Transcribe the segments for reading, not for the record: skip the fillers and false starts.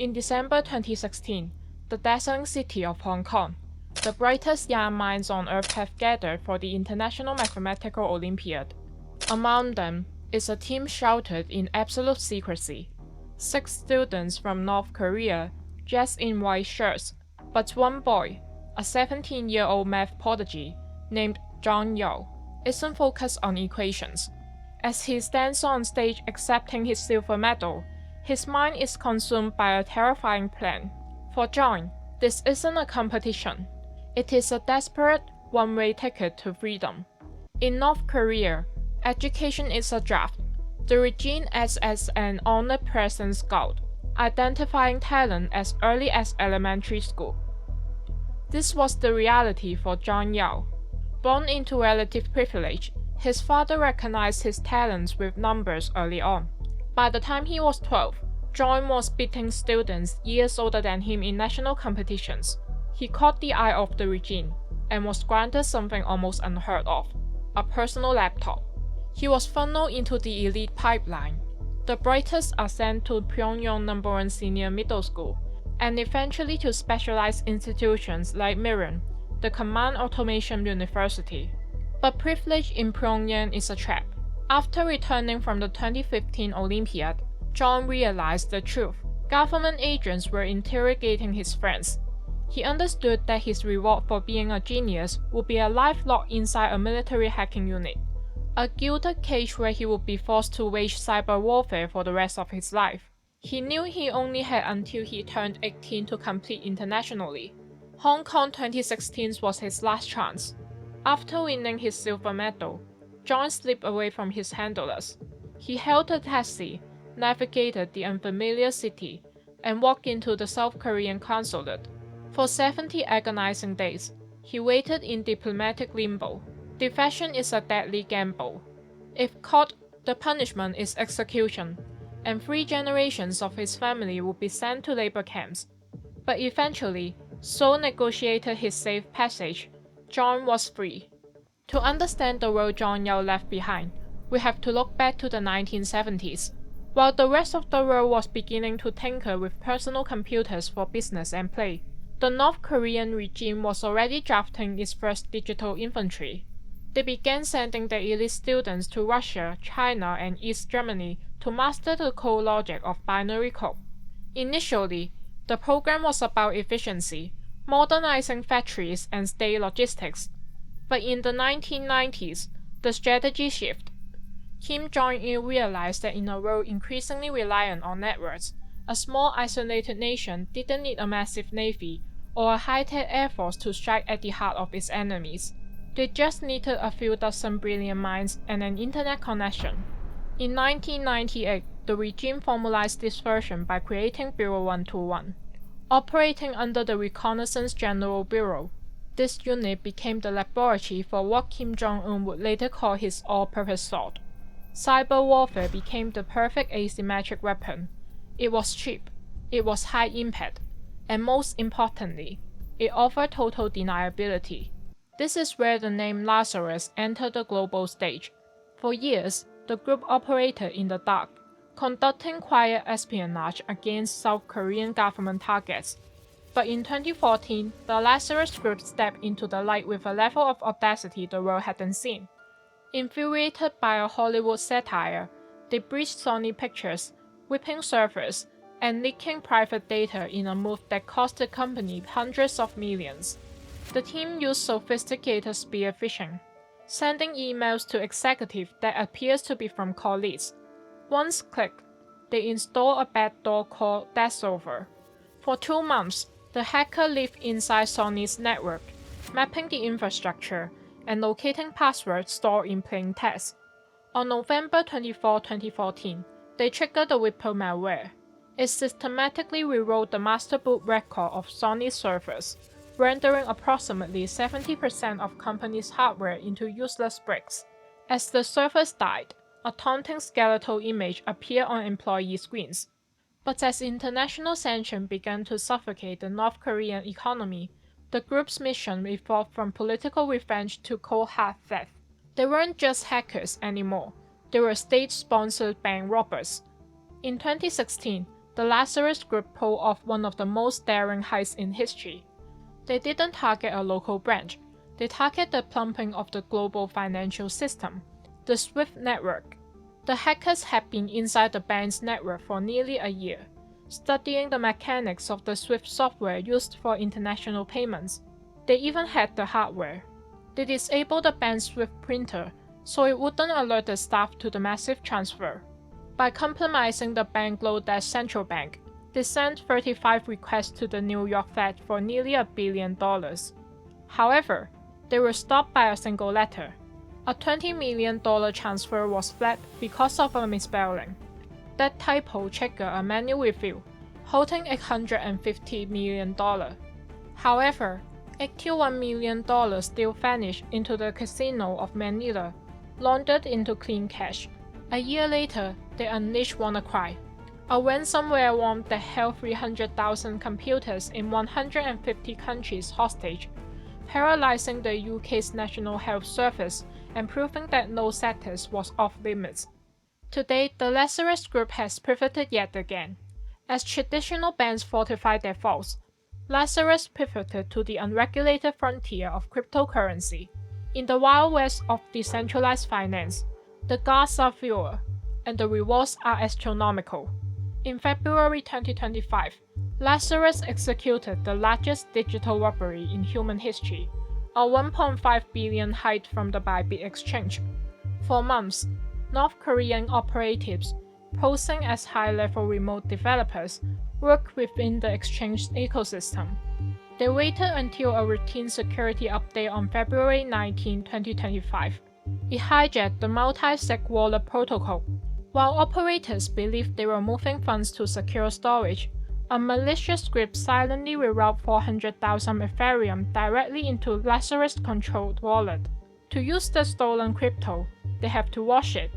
In December 2016, the dazzling city of Hong Kong, the brightest young minds on Earth have gathered for the International Mathematical Olympiad. Among them is a team sheltered in absolute secrecy. 6 students from North Korea, dressed in white shirts, but one boy, a 17-year-old math prodigy named John Yao, isn't focused on equations. As he stands on stage accepting his silver medal, his mind is consumed by a terrifying plan. For John, this isn't a competition. It is a desperate, one-way ticket to freedom. In North Korea, education is a draft. The regime acts as an omnipresent scout, identifying talent as early as elementary school. This was the reality for John Yao. Born into relative privilege, his father recognized his talents with numbers early on. By the time he was 12, John was beating students years older than him in national competitions. He caught the eye of the regime and was granted something almost unheard of, a personal laptop. He was funneled into the elite pipeline. The brightest are sent to Pyongyang #1 Senior Middle School, and eventually to specialized institutions like Miran, the Command Automation University. But privilege in Pyongyang is a trap. After returning from the 2015 Olympiad, John realized the truth. Government agents were interrogating his friends. He understood that his reward for being a genius would be a life locked inside a military hacking unit, a gilded cage where he would be forced to wage cyber warfare for the rest of his life. He knew he only had until he turned 18 to compete internationally. Hong Kong 2016 was his last chance. After winning his silver medal, John slipped away from his handlers. He hailed a taxi, navigated the unfamiliar city, and walked into the South Korean consulate. For 70 agonizing days, he waited in diplomatic limbo. Defection is a deadly gamble. If caught, the punishment is execution, and 3 generations of his family would be sent to labor camps. But eventually, Seoul negotiated his safe passage. John was free. To understand the world John Yao left behind, we have to look back to the 1970s. While the rest of the world was beginning to tinker with personal computers for business and play, the North Korean regime was already drafting its first digital infantry. They began sending their elite students to Russia, China, and East Germany to master the code logic of binary code. Initially, the program was about efficiency, modernizing factories and state logistics. But in the 1990s, the strategy shifted. Kim Jong-il realized that in a world increasingly reliant on networks, a small isolated nation didn't need a massive navy or a high-tech air force to strike at the heart of its enemies. They just needed a few dozen brilliant minds and an internet connection. In 1998, the regime formalized this version by creating Bureau 121. Operating under the Reconnaissance General Bureau, this unit became the laboratory for what Kim Jong-un would later call his all-purpose sword. Cyber warfare became the perfect asymmetric weapon. It was cheap, it was high impact, and most importantly, it offered total deniability. This is where the name Lazarus entered the global stage. For years, the group operated in the dark, conducting quiet espionage against South Korean government targets. But in 2014, the Lazarus group stepped into the light with a level of audacity the world hadn't seen. Infuriated by a Hollywood satire, they breached Sony Pictures, whipping servers, and leaking private data in a move that cost the company hundreds of millions. The team used sophisticated spear phishing, sending emails to executives that appears to be from colleagues. Once clicked, they install a backdoor called Dassover. For 2 months, the hacker lived inside Sony's network, mapping the infrastructure and locating passwords stored in plain text. On November 24, 2014, they triggered the Whipper malware. It systematically rewrote the master boot record of Sony's servers, rendering approximately 70% of company's hardware into useless bricks. As the servers died, a taunting skeletal image appeared on employee screens. But as international sanctions began to suffocate the North Korean economy, the group's mission evolved from political revenge to cold hard theft. They weren't just hackers anymore, they were state-sponsored bank robbers. In 2016, the Lazarus Group pulled off one of the most daring heists in history. They didn't target a local branch, they targeted the plumbing of the global financial system, the SWIFT network. The hackers had been inside the bank's network for nearly a year, studying the mechanics of the SWIFT software used for international payments. They even had the hardware. They disabled the bank's SWIFT printer so it wouldn't alert the staff to the massive transfer. By compromising the Bangladesh Central Bank, they sent 35 requests to the New York Fed for nearly $1 billion. However, they were stopped by a single letter. A $20 million transfer was flagged because of a misspelling. That typo triggered a manual review, holding $850 million. However, $81 million still vanished into the casino of Manila, laundered into clean cash. A year later, they unleashed WannaCry, a ransomware worm that held 300,000 computers in 150 countries hostage, paralyzing the UK's National Health Service and proving that no sectors was off limits. Today, the Lazarus Group has pivoted yet again. As traditional banks fortified their vaults, Lazarus pivoted to the unregulated frontier of cryptocurrency. In the wild west of decentralized finance, the guards are fewer, and the rewards are astronomical. In February 2025, Lazarus executed the largest digital robbery in human history, a $1.5 billion heist from the Bybit exchange. For months, North Korean operatives, posing as high-level remote developers, worked within the exchange ecosystem. They waited until a routine security update on February 19, 2025. It hijacked the multi-sig wallet protocol. While operators believed they were moving funds to secure storage, a malicious script silently rerouted 400,000 Ethereum directly into Lazarus-controlled wallet. To use the stolen crypto, they have to wash it.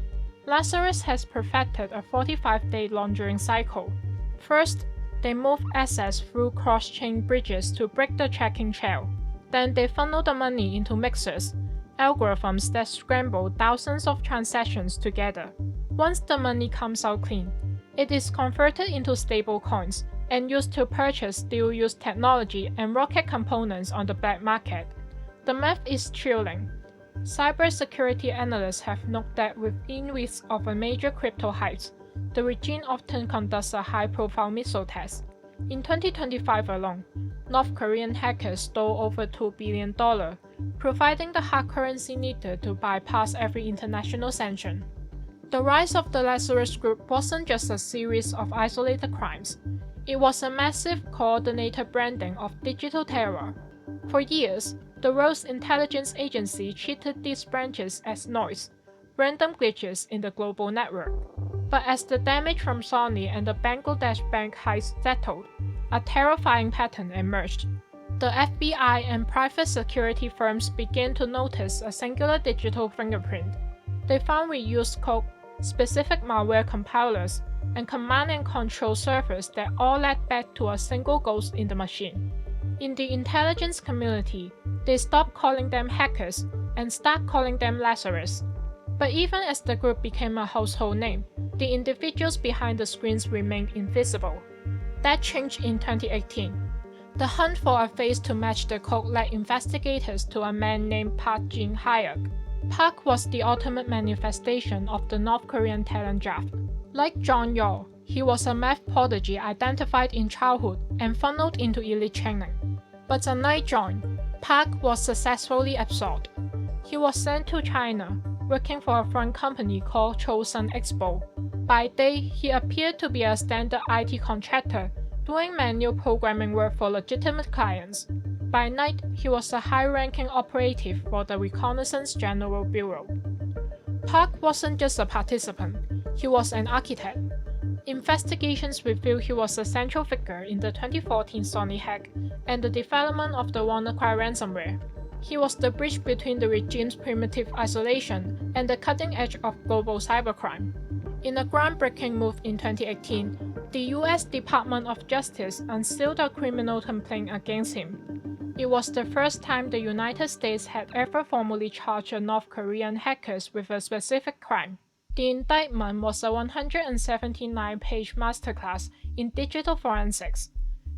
Lazarus has perfected a 45-day laundering cycle. First, they move assets through cross-chain bridges to break the tracking trail. Then they funnel the money into mixers, algorithms that scramble thousands of transactions together. Once the money comes out clean, it is converted into stable coins and used to purchase dual-use technology and rocket components on the black market. The math is thrilling. Cybersecurity analysts have noted that within weeks of a major crypto heist, the regime often conducts a high-profile missile test. In 2025 alone, North Korean hackers stole over $2 billion, providing the hard currency needed to bypass every international sanction. The rise of the Lazarus Group wasn't just a series of isolated crimes. It was a massive, coordinated branding of digital terror. For years, the world's intelligence agency treated these branches as noise, random glitches in the global network. But as the damage from Sony and the Bangladesh bank heist settled, a terrifying pattern emerged. The FBI and private security firms began to notice a singular digital fingerprint. They found reused code, specific malware compilers, and command and control servers that all led back to a single ghost in the machine. In the intelligence community, they stopped calling them hackers and start calling them Lazarus. But even as the group became a household name, the individuals behind the screens remained invisible. That changed in 2018. The hunt for a face to match the code led investigators to a man named Park Jin-hyuk. Park was the ultimate manifestation of the North Korean talent draft. Like John Yo, he was a math prodigy identified in childhood and funneled into elite training. But unlike John, Park was successfully absorbed. He was sent to China, working for a front company called Chosun Expo. By day, he appeared to be a standard IT contractor, doing manual programming work for legitimate clients. By night, he was a high-ranking operative for the Reconnaissance General Bureau. Park wasn't just a participant, he was an architect. Investigations revealed he was a central figure in the 2014 Sony hack and the development of the WannaCry ransomware. He was the bridge between the regime's primitive isolation and the cutting edge of global cybercrime. In a groundbreaking move in 2018, the US Department of Justice unsealed a criminal complaint against him. It was the first time the United States had ever formally charged North Korean hackers with a specific crime. The indictment was a 179-page masterclass in digital forensics,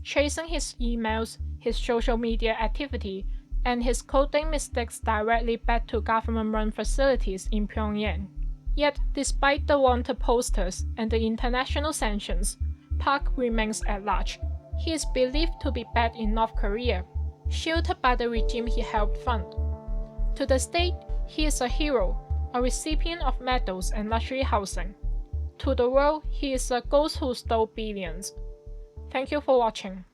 tracing his emails, his social media activity, and his coding mistakes directly back to government-run facilities in Pyongyang. Yet, despite the wanted posters and the international sanctions, Park remains at large. He is believed to be back in North Korea, shielded by the regime he helped fund. To the state, he is a hero, a recipient of medals and luxury housing. To the world, he is a ghost who stole billions. Thank you for watching.